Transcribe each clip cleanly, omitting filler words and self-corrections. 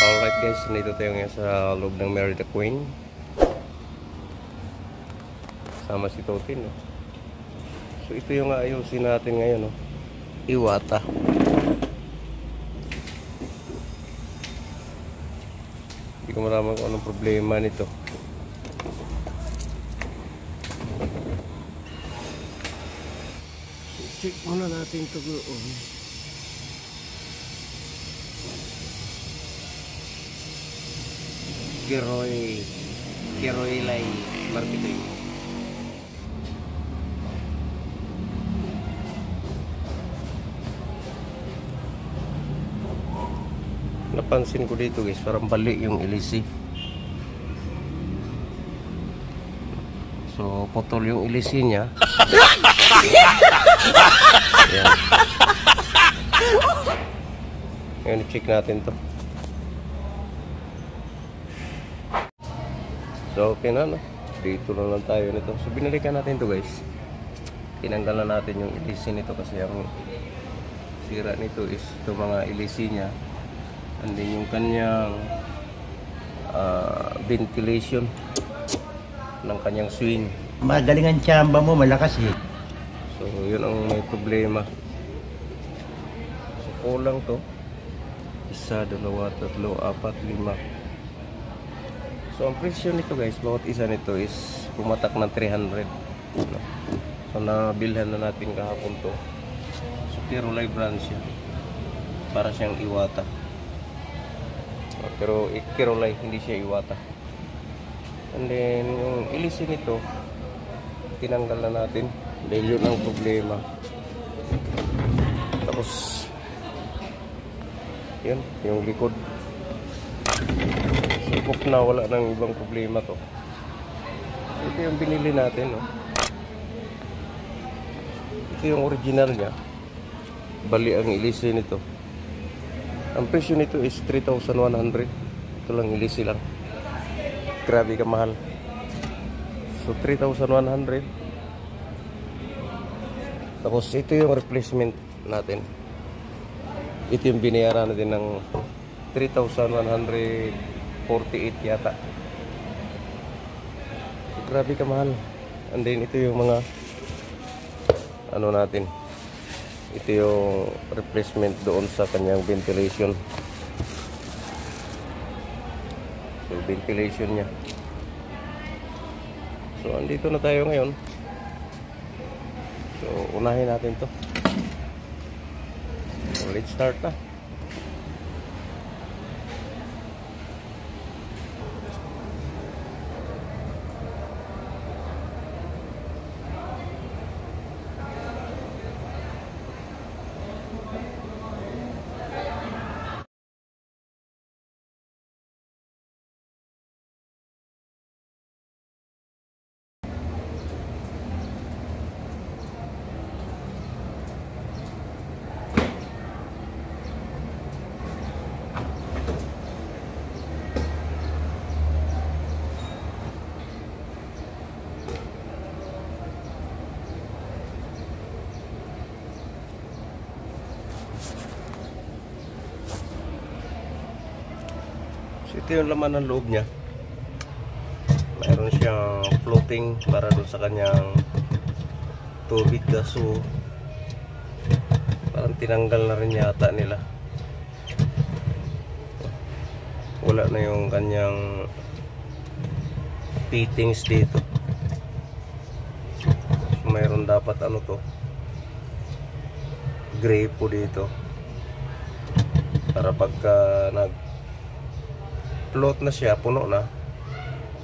Alright guys, nandito tayo ngayon sa loob ng Mary the Queen. Sama si Totin, no? So ito yung ayusin natin ngayon, no? Iwata. Hindi ko malaman kung anong problema nito. So, check muna natin ito doon. Kiroy lay marketing. Napansin ko dito guys, parang bali yung ilisi. So putol yung ilisi niya. Ayan. Ngayon check natin to. So okay na, no? Dito na lang tayo nito. So binalikan natin to guys. Tinanggal na natin yung ilisi nito kasi ang sira nito is ito mga ilisi niya. And then yung kanyang ventilation ng kanyang swing. Magaling ang tsamba mo, malakas eh. So yun ang may problema. So kulang to. 1, 2, 3, 4, 5. So ang presyo nito guys, bawat isa nito is pumatak ng 300. So nabilhan na natin kahapon to. So Kirolay brand siya. Para siyang Iwata. Pero Kirolay, hindi siya Iwata. And then yung ilisi nito, tinanggal na natin dahil yun ang problema. Tapos yun, yung likod subok na, wala nang ibang problema to. Ito yung binili natin, no? Ito yung original niya. Bali ang ilisi nito. Ang presyo nito is 3,100. Ito lang ilisi lang. Grabe ka mahal. So 3,100. Tapos ito yung replacement natin. Ito yung binayaran natin ng 3,148 yata. So, grabe ka mahal. And then ito yung mga ano natin. Ito yung replacement doon sa kanyang ventilation. So ventilation niya. So andito na tayo ngayon. So unahin natin to. So let's start na. Ito yung laman ng loob niya. Mayroon siyang floating para doon sa kanyang tubig gaso. Parang tinanggal na rin yata nila. Wala na yung kanyang fittings dito. So, mayroon dapat ano to, gray po dito. Para pagka float na siya, puno na,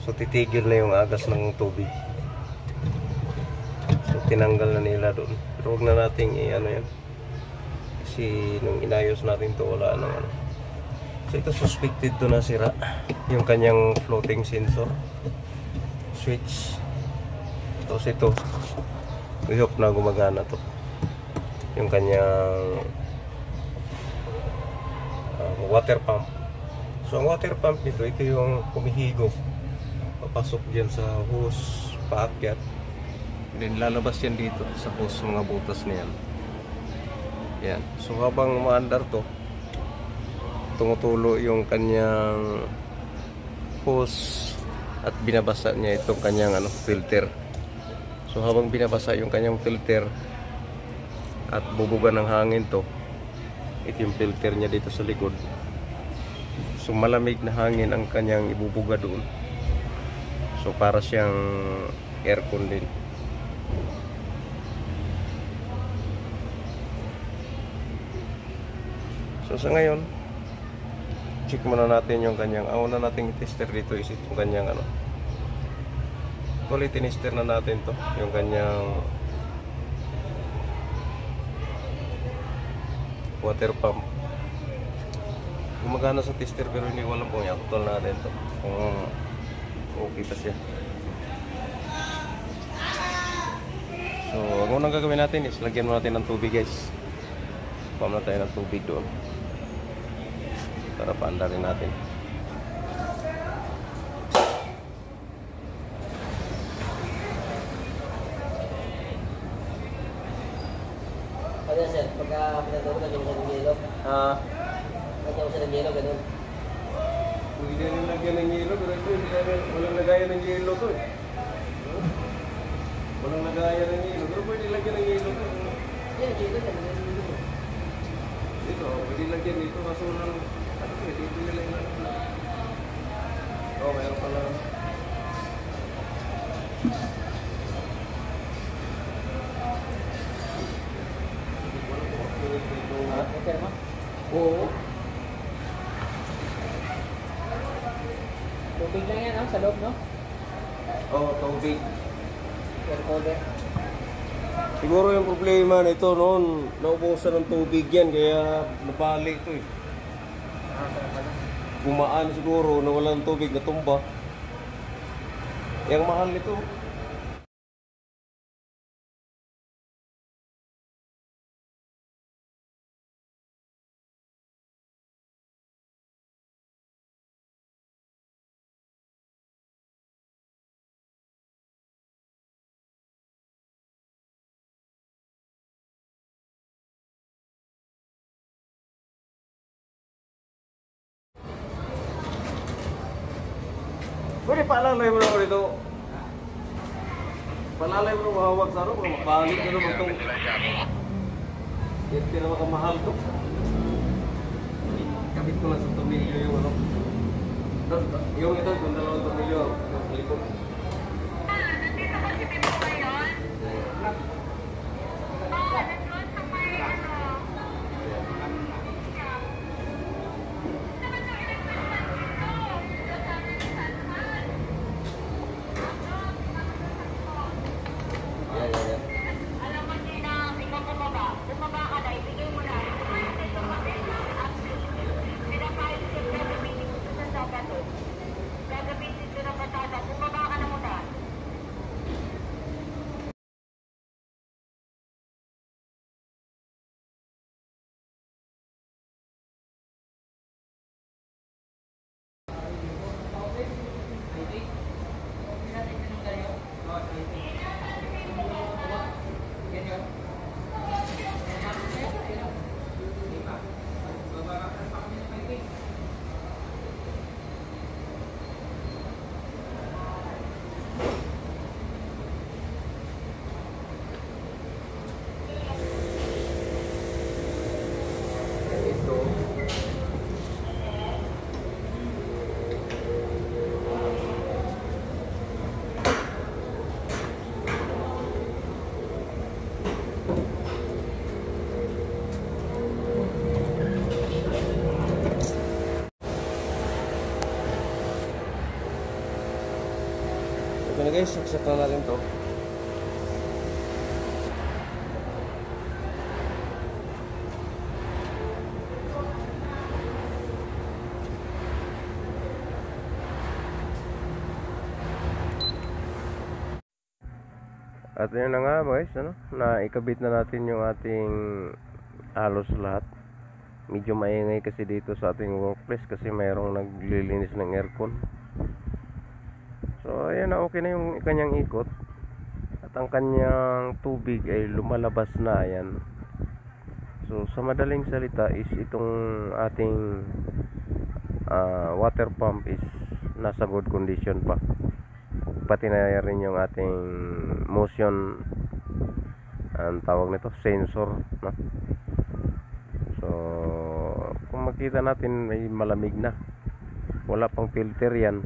so titigil na yung agas ng tubig. So tinanggal na nila doon. Pero huwag na nating ano yan, kasi nung inayos natin to wala nang ano. So ito suspected to na sira yung kanyang floating sensor switch. Tapos ito, we hope na gumagana to yung kanyang water pump. So ang water pump nito, ito yung humihigo papasok dyan sa hose, paakyat, then lalabas yan dito sa hose, mga butas na yan. Yan. So habang umaandar to, tumutulo yung kanyang hose at binabasa niya itong kanyang filter. So habang binabasa yung kanyang filter at bubuga ng hangin to, ito yung filter niya dito sa likod. So malamig na hangin ang kanyang ibubuga doon. So para siyang aircon din. So sa ngayon, check muna natin yung kanyang, una nating tester dito is itong kanyang actually tinister na natin to, yung kanyang water pump. Gumagana sa tester pero hindi ko alam kung i-actual natin to, kung okay pa siya. So ang unang gagawin natin is lagyan mo natin ng tubig, guys. Pump na tayo ng tubig doon para paandarin natin. Ano sir, pagka pinagawa, lagyan mo siya ng yelo? Lagyan mo siya ng yelo, ganun. Pwede rin lagyan ng yelo, pero ito walang lagayan ng yelo to eh. Walang lagayan ng yelo, pero pwede lagyan ng yelo to. Yan, yelo na, lagyan mo yelo. Dito, pwede lagyan dito, kaso lang dito nila yung mayroon pala. Okay mo? Oo. Tubig lang yan, sa loob, no? Oo, tubig. Air cover. Siguro yung problema nito noon, naubusan ng tubig yan, kaya nabali ito eh. Gumaan siguro, nawalan ng tubig, natumba. Yang mahal nito. Pwede paalalay mo na ako dito. Paalalay mo na mahawag sa kung makalit na naman itong hindi naman kamahal to. Kabit ko lang sa tomilyo yung yung ito, kung dalawang tomilyo sa likod. Nandito kasi may mga yun? Nandun sa may alam mo din na ikaw bumaba ka na, ibigay mo na. Ito kasi, pinapahit ko gagamitin ko sa sabato. Gagamitin ko ng batada, bumaba ka na muna. Ito na guys, saksak na natin to. At yun na nga guys, na ikabit na natin yung ating halos lahat. Medyo maingay kasi dito sa ating workplace kasi mayroong naglilinis ng aircon. So ayan na, okay na yung kanyang ikot. At ang kanyang tubig ay lumalabas na, ayan. So So sa madaling salita is itong ating water pump is nasa good condition pa. Pati na rin yung ating motion, ang tawag nito, sensor, no? So kung makita natin may malamig na, wala pang filter yan.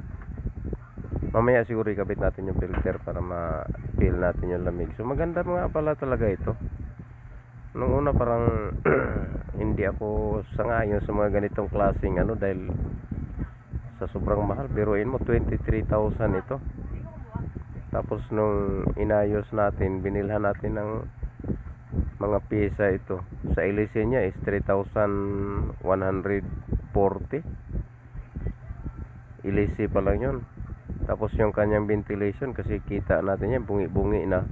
Mamaya siguro ikabit natin yung filter para ma-feel natin yung lamig. So maganda nga pala talaga ito. Nung una parang hindi ako sangayon sa mga ganitong klaseng ano, dahil sa sobrang mahal. Biruin mo 23,000 ito. Tapos nung inayos natin, binilhan natin ng mga pyesa ito. Sa LC niya is 3,140. LC pa lang yun. Tapos yung kanyang ventilation, kasi kita natin yan, bungi-bungi na.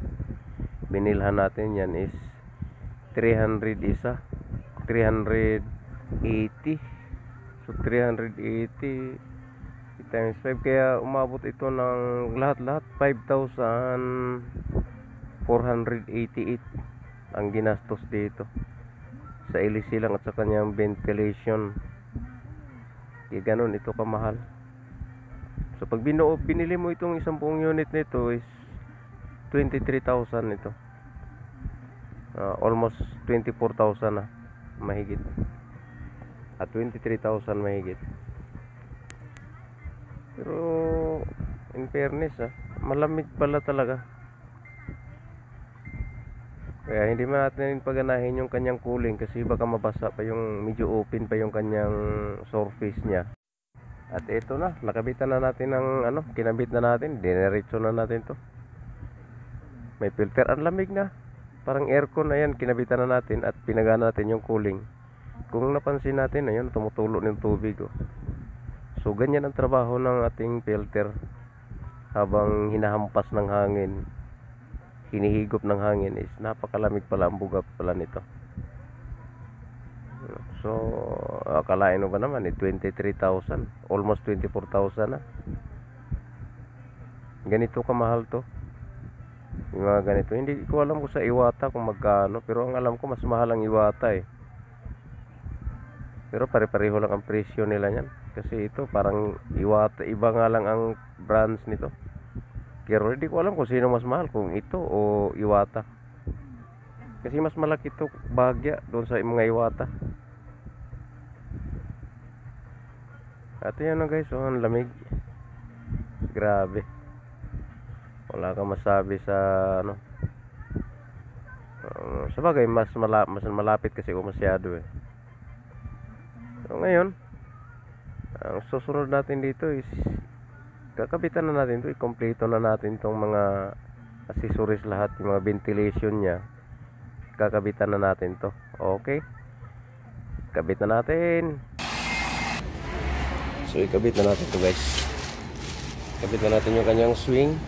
Binilhan natin yan is 300 isa, 380. So 380 times 5, kaya umabot ito ng lahat-lahat 5,488 ang ginastos dito sa LC lang at sa kanyang ventilation. Kaya ganun ito kamahal. So pag binili mo itong isang buong unit nito is 23,000 ito. Almost 24,000 na mahigit. At 23,000 mahigit. Pero in fairness, malamig pala talaga. Kaya hindi man natin paganahin yung kanyang cooling kasi baka mabasa pa, yung medyo open pa yung kanyang surface niya. At ito na, nakabitan na natin ng ano, kinabit na natin, dinerecho na natin to. May filter, ang lamig na. Parang aircon na yan, kinabitan na natin at pinagana natin yung cooling. Kung napansin natin, ayun, tumutulo ng tubig. Oh. So ganyan ang trabaho ng ating filter. Habang hinahampas ng hangin, hinihigop ng hangin, is napakalamig pala ang buga pala nito. So akalain mo ba naman 23,000, almost 24,000 na. Ganito kamahal to, yung mga ganito. Hindi ko alam kung sa Iwata kung magkano, pero ang alam ko mas mahal ang Iwata eh. Pero pare-pareho lang ang presyo nila niyan. Kasi ito parang Iwata, iba nga lang ang brands nito. Pero hindi ko alam kung sino mas mahal, kung ito o Iwata. Kasi mas malaki ito, Bagya, doon sa mga Iwata. At yan na guys, ang lamig. Grabe. Wala kang masabi sa ano. Sabagay mas malapit kasi ko masyado eh. So ngayon, ang susunod natin dito is kakabitan na natin to, i-kompleto na natin tong mga accessories lahat, yung mga ventilation niya. Kakabitan na natin to. Okay? Kabit na natin. So ikabit na natin to guys. Kabit na natin yung kanyang swing.